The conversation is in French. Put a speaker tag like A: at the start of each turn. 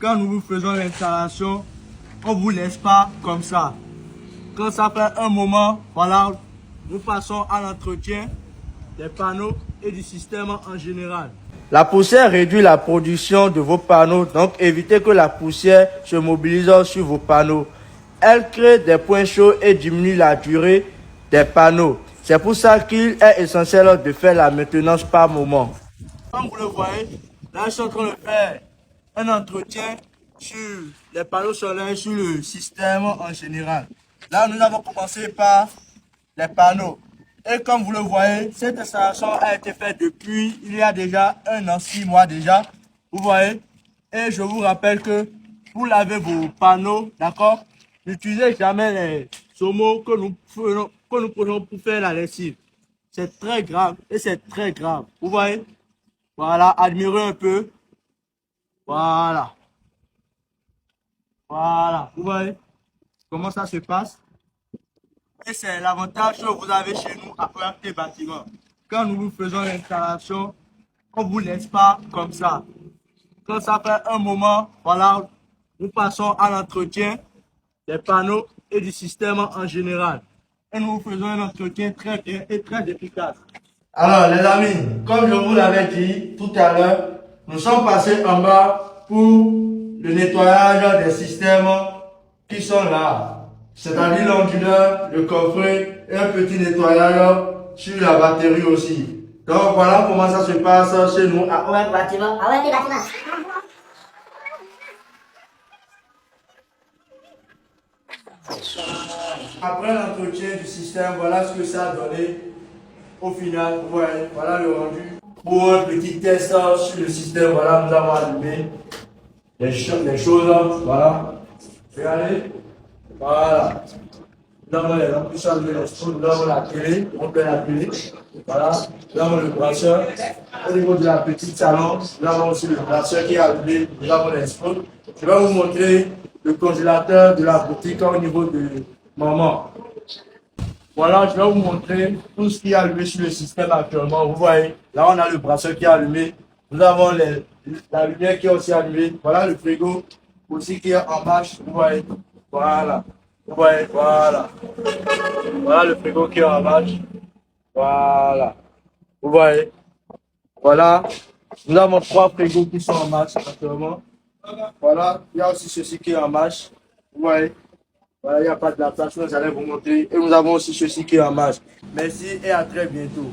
A: quand nous vous faisons l'installation, on ne vous laisse pas comme ça. Quand ça fait un moment, voilà, nous passons à l'entretien des panneaux et du système en général. La poussière réduit la production de vos panneaux, donc évitez que la poussière se mobilise sur vos panneaux. Elle crée des points chauds et diminue la durée des panneaux. C'est pour ça qu'il est essentiel de faire la maintenance par moment. Comme vous le voyez, là je suis en train de faire un entretien sur les panneaux solaires, sur le système en général. Là nous avons commencé par les panneaux. Et comme vous le voyez, cette installation a été faite depuis il y a déjà 1 an, 6 mois déjà. Vous voyez? Et je vous rappelle que pour laver vos panneaux, d'accord, n'utilisez jamais les saumons que nous prenons pour faire la lessive. C'est très grave et c'est très grave. Vous voyez? Voilà, admirez un peu. Voilà. Voilà. Vous voyez comment ça se passe? Et c'est l'avantage que vous avez chez nous à ORT Bâtiment. Quand nous vous faisons l'installation, on ne vous laisse pas comme ça. Quand ça fait un moment, voilà, nous passons à l'entretien des panneaux et du système en général. Et nous vous faisons un entretien très bien et très efficace. Alors les amis, comme je vous l'avais dit tout à l'heure, nous sommes passés en bas pour le nettoyage des systèmes qui sont là. C'est-à-dire l'onduleur, le coffret et un petit nettoyage sur la batterie aussi. Donc voilà comment ça se passe chez nous à ORT Bâtiment. Après l'entretien du système, voilà ce que ça a donné. Au final, voilà le rendu. Pour un petit test sur le système, voilà, nous avons allumé les choses, voilà. Regardez, voilà. Nous avons les lampes, nous avons la télé, on peut la télé, voilà. Nous avons le brasseur. Au niveau de la petite salon, nous avons aussi le brasseur qui est allumé, nous avons les spots. Je vais vous montrer le congélateur de la boutique au niveau de maman. Voilà, je vais vous montrer tout ce qui est allumé sur le système actuellement. Vous voyez, là on a le brasseur qui est allumé. Nous avons la lumière qui est aussi allumée. Voilà le frigo aussi qui est en marche. Vous voyez, voilà. Vous voyez, voilà. Voilà le frigo qui est en marche. Voilà. Vous voyez. Voilà. Nous avons 3 frigos qui sont en marche actuellement. Voilà. Il y a aussi ceci qui est en marche. Vous voyez. Voilà, il n'y a pas de la place, nous allons vous montrer. Et nous avons aussi ceci qui est en marche. Merci et à très bientôt.